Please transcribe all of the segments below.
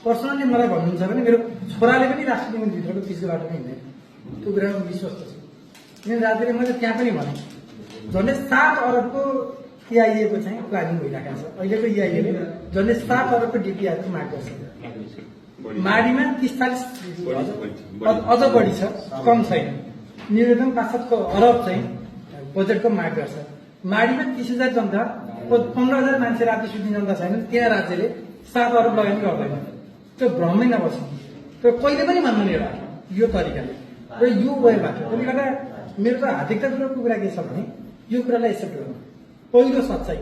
Personally मलाई भन्नुहुन्छ भने मेरो छोराले पनि राष्ट्रिय निकुञ्जभित्रको पिचको बाटो नै हिँड्दैन, त्यो कुरामा विश्वस्त छु। किन राजले मैले त्यहाँ पनि भने झन्डै 7 अरबको EIA-को चाहिँ प्लानिङ भइरहेको छ। अहिलेको EIA-ले झन्डै 7 अरबको DPR-को माग गर्छ। माडीमा 30-40 अझ बढी छ, कम छैन। न्यूनतम 5-7 अरब चाहिँ बजेटको माग गर्छ। माडीमा 30,000 जनता, 15,000 मान्छे राति सुत्ने जनता छैन, त्यहाँ राज्यले 7 अरब लगानी गर्दैन। त्यो भ्रमै नबस्नु, त्यो कहिले पनि भन्नु नि यो तरिकाले र यो वेबाट। त्यसले गर्दा मेरो त हार्दिकतापूर्वकको कुरा के छ भने यो कुरालाई एक्सेप्ट गर्नु। पहिलो सच्चाइ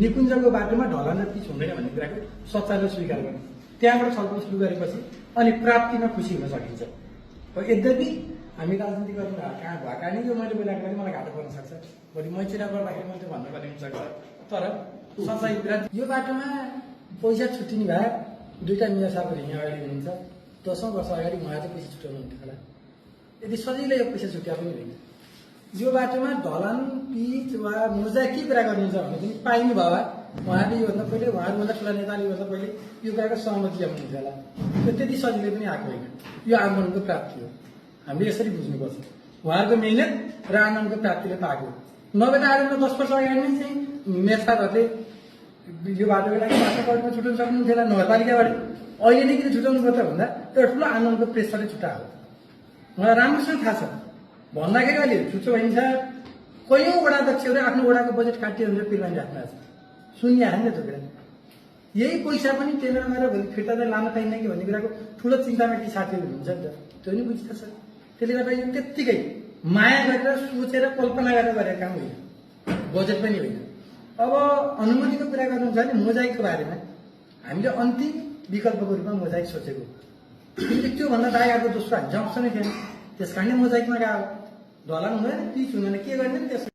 निकुञ्जको बाटोमा ढलान र पिच हुँदैन भन्ने कुराको सच्चाइलाई स्वीकार गर्नु, त्यहाँबाट छलफल सुरु गरेपछि अनि प्राप्तिमा खुसी हुन सकिन्छ। यद्यपि हामी राजनीति गर्नु कहाँ भएका नि यो मैले बोलाएको पनि मलाई घाटा पर्न सक्छ, भोलि मै चिरा गर्दाखेरि मैले त्यो भन्नुपर्ने हुनसक्छ। तर सच्चाइ कुरा यो बाटोमा पैसा छुट्टिने भए दुईटा मिया साहबहरू यहाँ अगाडि हुनुहुन्छ, 10औं वर्ष अगाडि उहाँ चाहिँ पैसा छुट्याउनु हुन्थ्यो होला। यदि सजिलै यो पैसा छुट्या पनि होइन। यो बाटोमा ढलान पिच वा मोजा के कुरा गर्नुहुन्छ भने पनि पाइनु भयो भए उहाँले योभन्दा पहिले, उहाँहरूभन्दा ठुला नेताले योभन्दा पहिले यो कुराको सहमति ल्याउनुहुन्थ्यो होला। त्यो त्यति सजिलै पनि आएको होइन, यो आन्दोलनको प्राप्ति हो। हामीले यसरी बुझ्नुपर्छ, उहाँहरूको मेहनत र आन्दोलनको प्राप्तिले पाएको। नभए त आन्दोलनको 10 वर्ष अगाडि नै चाहिँ मेसाहरूले यो बाटोको लागि बाटोमा छुट्याउनु सक्नुहुन्थ्यो होला नगरपालिकाबाट। अहिले नै किन छुट्याउनु पर्छ भन्दा त्यो ठुलो आन्दोलनको प्रेसरले छुट्याएको। मलाई राम्रोसँग थाहा छ, भन्दाखेरि अहिले छुट्यो भनिन्छ कयौँ वडा अध्यक्षहरू आफ्नो वडाको बजेट काटियो भनेर पिरवानी राख्नु छ। सुन्ने हाल्ने त्यो कुरा, यही पैसा पनि टेन्डर गरेर भोलि फिर्ता चाहिँ लान पाइन्न कि भन्ने कुराको ठुलो चिन्तामा ती साथीहरू हुनुहुन्छ नि त, त्यो नि बुझ्छ। त्यसले गर्दा यो त्यत्तिकै माया गरेर सोचेर कल्पना गरेर गरेको काम होइन, बजेट पनि होइन। अब अनुमतिको कुरा गर्नुहुन्छ भने मोजाइकको बारेमा हामीले अन्तिम विकल्पको रूपमा मोजाइक सोचेको, किनकि त्योभन्दा बाहेक अर्को दोस्रो हामीसँग अप्सनै थिएन। त्यस कारणले मोजाइकमा गयो। ढलान हुँदैन, पिच हुँदैन, के गर्ने त्यस